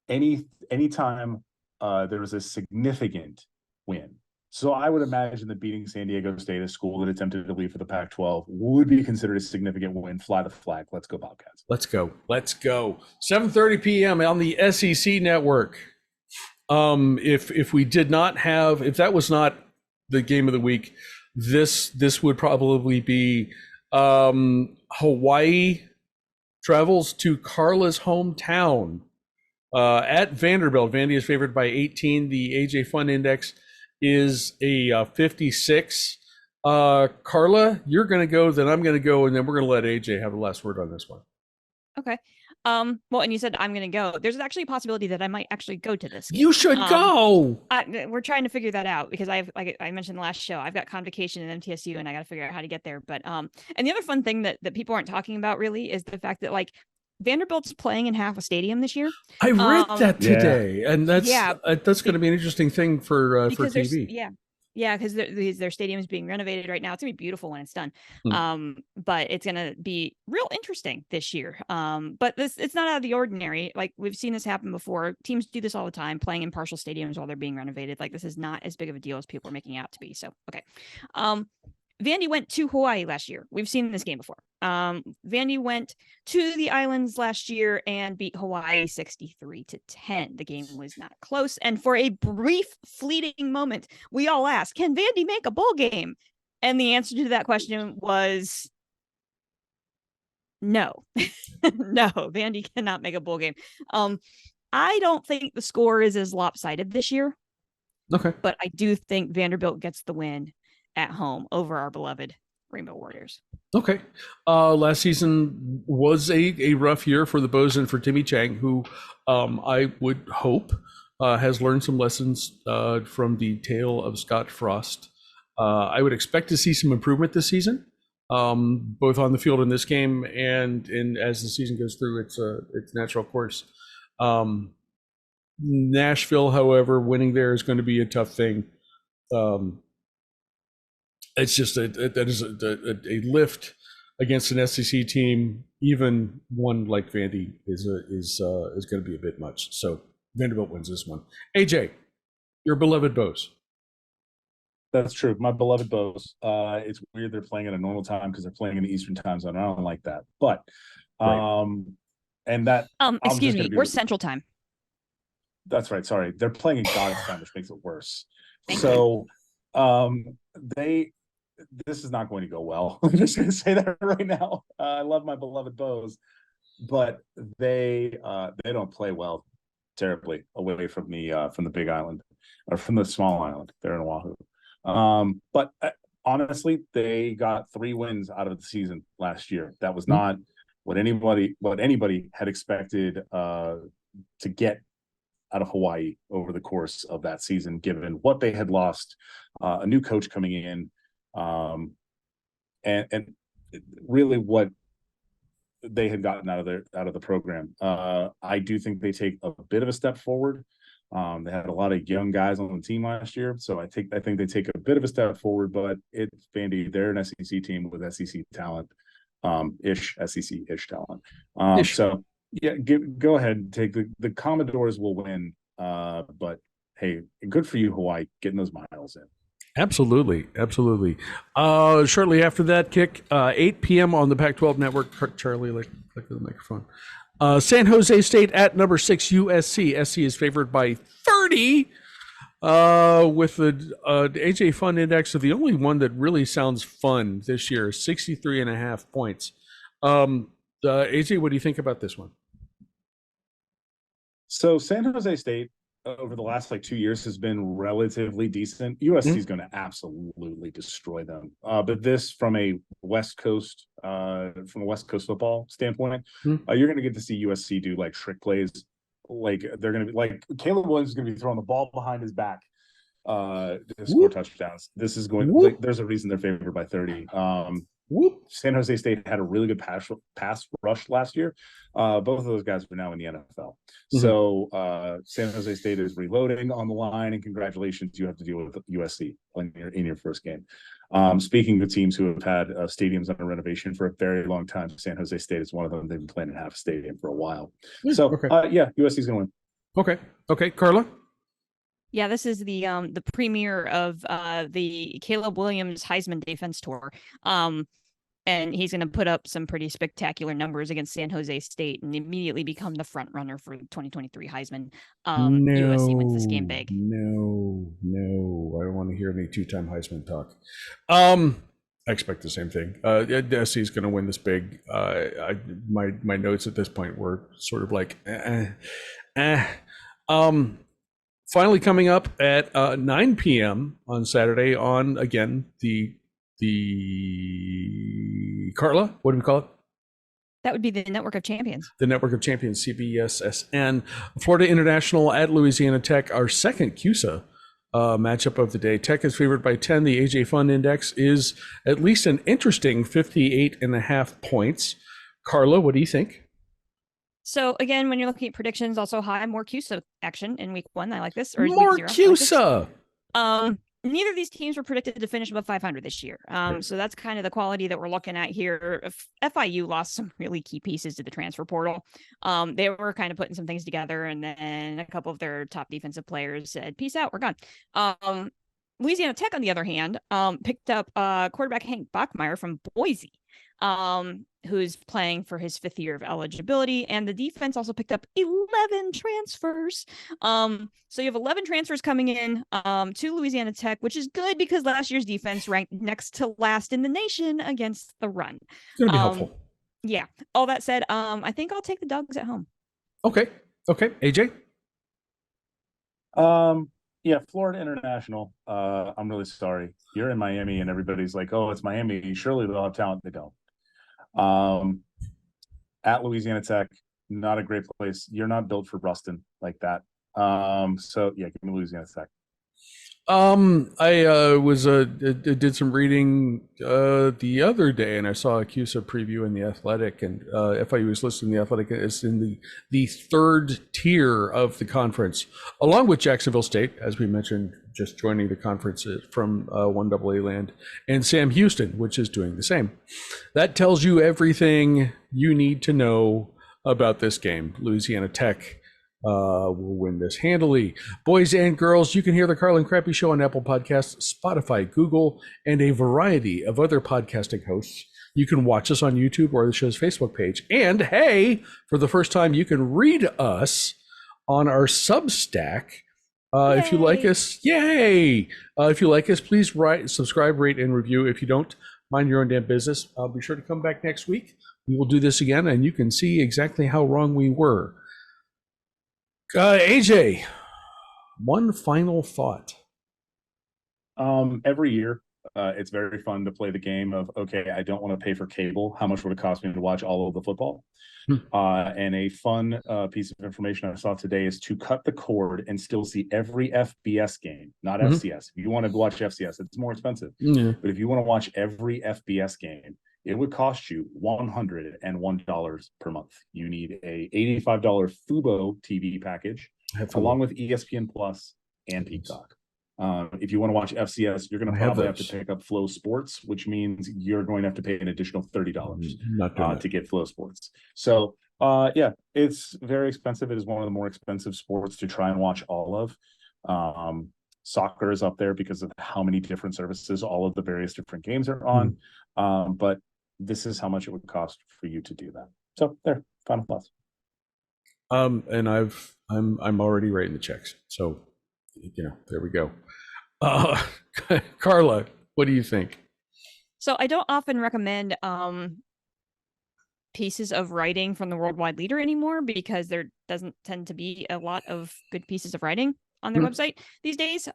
anytime there was a significant win. So I would imagine that beating San Diego State, a school that attempted to leave for the Pac-12, would be considered a significant win. Fly the flag. Let's go Bobcats. Let's go. 7:30 p.m. on the SEC network. If we did not have, if that was not the game of the week, this would probably be Hawaii travels to Carla's hometown at Vanderbilt. Vandy is favored by 18. The AJ Fun Index is a 56. Carla, you're going to go, then I'm going to go, and then we're going to let AJ have the last word on this one. Okay. Well, and you said I'm going to go. There's actually a possibility that I might actually go to this game. You should go. We're trying to figure that out because like I mentioned in the last show, I've got convocation at MTSU and I got to figure out how to get there. But and the other fun thing that people aren't talking about really is the fact that like Vanderbilt's playing in half a stadium this year. I read that today, and that's going to be an interesting thing for TV. Yeah, because their stadium is being renovated right now. It's gonna be beautiful when it's done. But it's gonna be real interesting this year. But it's not out of the ordinary. Like we've seen this happen before. Teams do this all the time, playing in partial stadiums while they're being renovated. Like this is not as big of a deal as people are making it out to be. So okay. Vandy went to Hawaii last year. We've seen this game before. Vandy went to the islands last year and beat Hawaii 63-10. The game was not close. And for a brief, fleeting moment, we all asked, can Vandy make a bowl game? And the answer to that question was no. No, Vandy cannot make a bowl game. I don't think the score is as lopsided this year. Okay. But I do think Vanderbilt gets the win at home over our beloved Rainbow Warriors. Okay. Last season was a rough year for the Bows and for Timmy Chang, who I would hope has learned some lessons from the tale of Scott Frost. I would expect to see some improvement this season, both on the field in this game and as the season goes through its natural course. Nashville, however, winning there is going to be a tough thing. It's just that is a lift against an SEC team. Even one like Vandy is going to be a bit much. So Vanderbilt wins this one. AJ, your beloved Bows. That's true. My beloved Bows. It's weird they're playing at a normal time because they're playing in the Eastern time zone. I don't like that. But and that excuse me, we're Central Time. That's right. Sorry, they're playing in God's time, which makes it worse. Thank you. This is not going to go well. I'm just going to say that right now. I love my beloved Bows, but they don't play well, terribly away from the Big Island or from the small island there in Oahu. But honestly, they got 3 wins out of the season last year. That was not what anybody had expected to get out of Hawaii over the course of that season, given what they had lost, a new coach coming in, and really what they had gotten out of the program. I do think they take a bit of a step forward. They had a lot of young guys on the team last year, so I think they take a bit of a step forward. But it's Vandy; they're an SEC team with SEC talent, SEC-ish talent. So yeah, go ahead and take the Commodores will win. But hey, good for you, Hawaii, getting those miles in. Absolutely. Shortly after that kick, 8 p.m. on the Pac-12 network. Charlie, click the microphone. San Jose State at number 6 USC. SC is favored by 30 with the AJ Fun Index of the only one that really sounds fun this year, 63.5 points. AJ, what do you think about this one? So San Jose State over the last 2 years has been relatively decent. USC is going to absolutely destroy them. But this from a West Coast football standpoint, you're going to get to see USC do trick plays. They're going to be Caleb Williams is going to be throwing the ball behind his back to score touchdowns. This is going. There's a reason they're favored by 30. San Jose State had a really good pass rush last year. Both of those guys are now in the NFL. So San Jose State is reloading on the line, and congratulations, you have to deal with USC in your first game. Speaking of teams who have had stadiums under renovation for a very long time, San Jose State is one of them. They've been playing in half a stadium for a while. So USC is going to win. Okay, Carla. Yeah, this is the premiere of the Caleb Williams Heisman Defense Tour. And he's going to put up some pretty spectacular numbers against San Jose State and immediately become the front runner for 2023 Heisman. USC wins this game big. No, I don't want to hear any 2-time Heisman talk. I expect the same thing. SC is going to win this big. My notes at this point were sort of finally coming up at 9 p.m. on Saturday on, again, the Carla, what do we call it? That would be the Network of Champions. The Network of Champions, CBSSN. Florida International at Louisiana Tech, our second CUSA matchup of the day. Tech is favored by 10. The AJ Fund Index is at least an interesting 58.5 points. Carla, what do you think? So again, when you're looking at predictions, also high, more CUSA action in week 1. I like this. Or More week 0. CUSA. I like neither of these teams were predicted to finish above 500 this year. So that's kind of the quality that we're looking at here. FIU lost some really key pieces to the transfer portal. They were kind of putting some things together, and then a couple of their top defensive players said, peace out, we're gone. Louisiana Tech, on the other hand, picked up quarterback Hank Bachmeier from Boise, who's playing for his 5th year of eligibility. And the defense also picked up 11 transfers. So you have 11 transfers coming in to Louisiana Tech, which is good because last year's defense ranked next to last in the nation against the run. It's going to be helpful. Yeah. All that said, I think I'll take the Dogs at home. Okay. AJ? Yeah, Florida International. I'm really sorry. You're in Miami and everybody's like, oh, it's Miami. Surely they'll have talent. They don't. At Louisiana Tech, not a great place. You're not built for Ruston like that. So yeah, give me Louisiana Tech. I did some reading the other day, and I saw a CUSA preview in the Athletic, and FIU is listed in the Athletic as in the 3rd tier of the conference, along with Jacksonville State, as we mentioned, just joining the conference from 1AA land, and Sam Houston, which is doing the same. That tells you everything you need to know about this game. Louisiana Tech will win this handily. Boys and girls, you can hear the Carla Crappy Show on Apple Podcasts, Spotify, Google, and a variety of other podcasting hosts. You can watch us on YouTube or the show's Facebook page. And hey, for the first time, you can read us on our Substack. If you like us, yay! If you like us, please subscribe, rate, and review. If you don't, mind your own damn business. Be sure to come back next week. We will do this again, and you can see exactly how wrong we were. AJ, one final thought. Every year, it's very fun to play the game of, okay, I don't want to pay for cable. How much would it cost me to watch all of the football? And a fun piece of information I saw today is to cut the cord and still see every FBS game, not FCS. If you want to watch FCS, it's more expensive. But if you want to watch every FBS game, it would cost you $101 per month. You need a $85 Fubo TV package, along with ESPN Plus and Peacock. If you want to watch FCS, you're going to probably have to pick up Flow Sports, which means you're going to have to pay an additional $30 to get Flow Sports. So, yeah, it's very expensive. It is one of the more expensive sports to try and watch all of. Soccer is up there because of how many different services all of the various different games are on. But this is how much it would cost for you to do that. So there, final thoughts. And I'm already writing the checks. So, there we go. Carla, what do you think? So I don't often recommend pieces of writing from the Worldwide Leader anymore because there doesn't tend to be a lot of good pieces of writing on their website these days.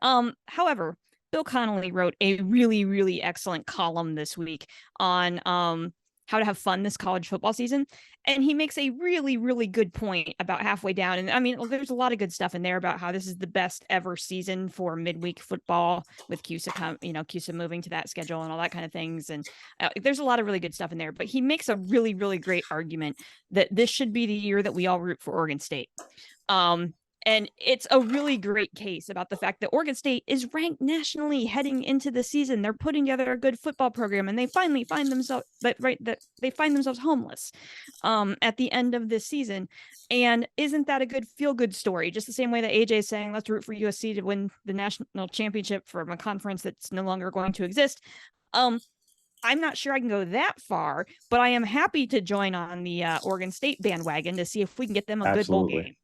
However, Bill Connolly wrote a really, really excellent column this week on how to have fun this college football season. And he makes a really, really good point about halfway down. And I mean, there's a lot of good stuff in there about how this is the best ever season for midweek football with CUSA moving to that schedule and all that kind of things. And there's a lot of really good stuff in there, but he makes a really, really great argument that this should be the year that we all root for Oregon State. And it's a really great case about the fact that Oregon State is ranked nationally heading into the season. They're putting together a good football program, and they finally find themselves they find themselves homeless at the end of this season. And isn't that a good feel-good story? Just the same way that AJ is saying, let's root for USC to win the national championship from a conference that's no longer going to exist. I'm not sure I can go that far, but I am happy to join on the Oregon State bandwagon to see if we can get them a good bowl game.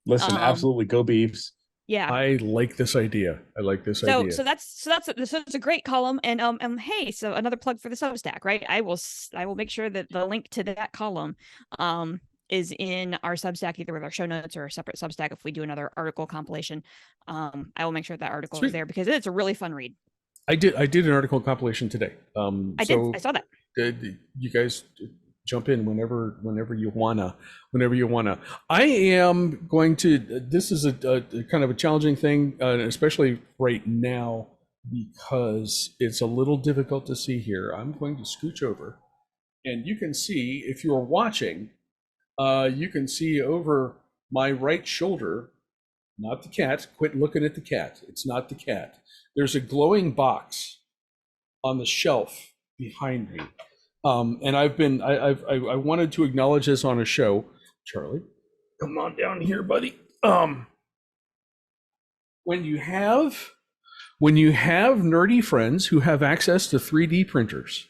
Listen, absolutely, go Beavs. Yeah, I like this idea. So that's a great column, and hey, so another plug for the Substack, right? I will make sure that the link to that column is in our Substack, either with our show notes or a separate Substack. If we do another article compilation, I will make sure that article is there because it's a really fun read. I did an article compilation today. I saw that. You guys jump in whenever you wanna. I am going to. This is a kind of a challenging thing, especially right now because it's a little difficult to see here. I'm going to scooch over, and you can see if you're watching. You can see over my right shoulder, not the cat. Quit looking at the cat. It's not the cat. There's a glowing box on the shelf behind me. And I wanted to acknowledge this on a show. Charlie, come on down here, buddy. When you have nerdy friends who have access to 3D printers,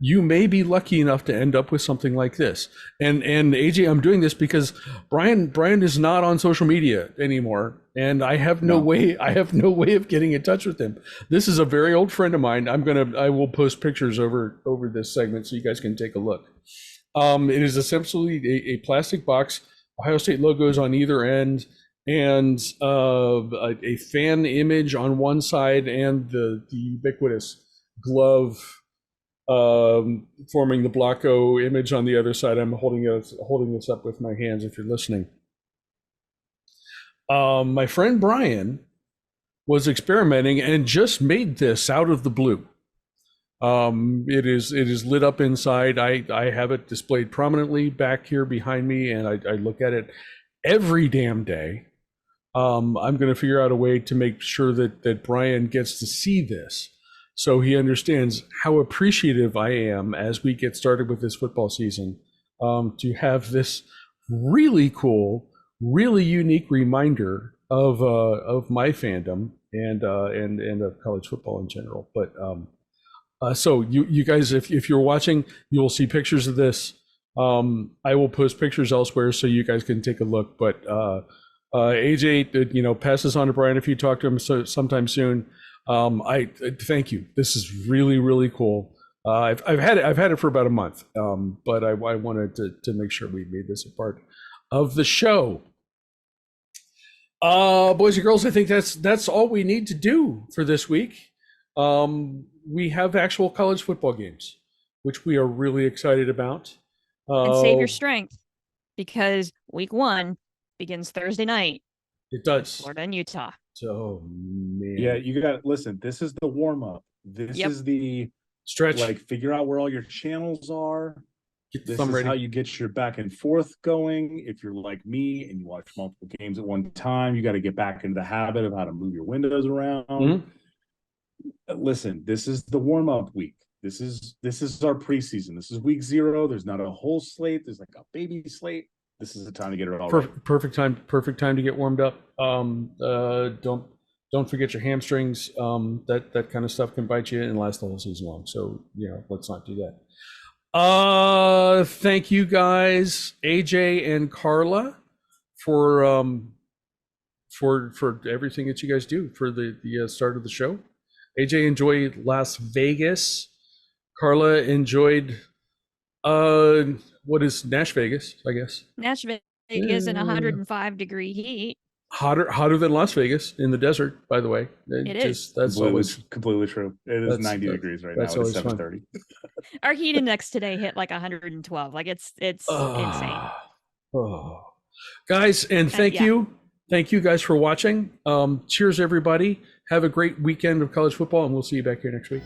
you may be lucky enough to end up with something like this. And AJ, I'm doing this because Brian is not on social media anymore, and I have no way of getting in touch with him. This is a very old friend of mine. I will post pictures over this segment so you guys can take a look. It is essentially a plastic box, Ohio State logos on either end, and a fan image on one side, and the ubiquitous glove forming the Blocko image on the other side. I'm holding this up with my hands if you're listening. My friend Brian was experimenting and just made this out of the blue. It is lit up inside. I have it displayed prominently back here behind me, and I look at it every damn day. I'm going to figure out a way to make sure that Brian gets to see this, so he understands how appreciative I am as we get started with this football season, to have this really cool, really unique reminder of my fandom and of college football in general. But so you guys, if you're watching, you will see pictures of this. I will post pictures elsewhere so you guys can take a look. But AJ, pass this on to Brian if you talk to him sometime soon. I thank you. This is really, really cool. I've had it for about a month, but I wanted to make sure we made this a part of the show. Boys and girls, I think that's all we need to do for this week. We have actual college football games, which we are really excited about. And save your strength, because week 1 begins Thursday night. It does. Florida and Utah. So, man. Yeah, you got to listen. This is the warm up. This is the stretch. Like, figure out where all your channels are. This is ready. how you get your back and forth going. If you're like me and you watch multiple games at one time, you got to get back into the habit of how to move your windows around. Mm-hmm. Listen, this is the warm up week. This is our preseason. This is week 0. There's not a whole slate. There's like a baby slate. This is the time to get it all right. Perfect time to get warmed up. Don't forget your hamstrings. That kind of stuff can bite you and last the whole season long. So let's not do that. Thank you guys, AJ and Carla, for everything that you guys do for the start of the show. AJ enjoyed Las Vegas. Carla enjoyed what is Nash Vegas, I guess. Nash Vegas in 105-degree heat. Hotter than Las Vegas in the desert, by the way. It is. That's always completely true. It is 90 degrees right now. It's 7:30. Our heat index today hit like 112. Like it's insane. Guys, and thank you guys for watching. Cheers, everybody. Have a great weekend of college football, and we'll see you back here next week.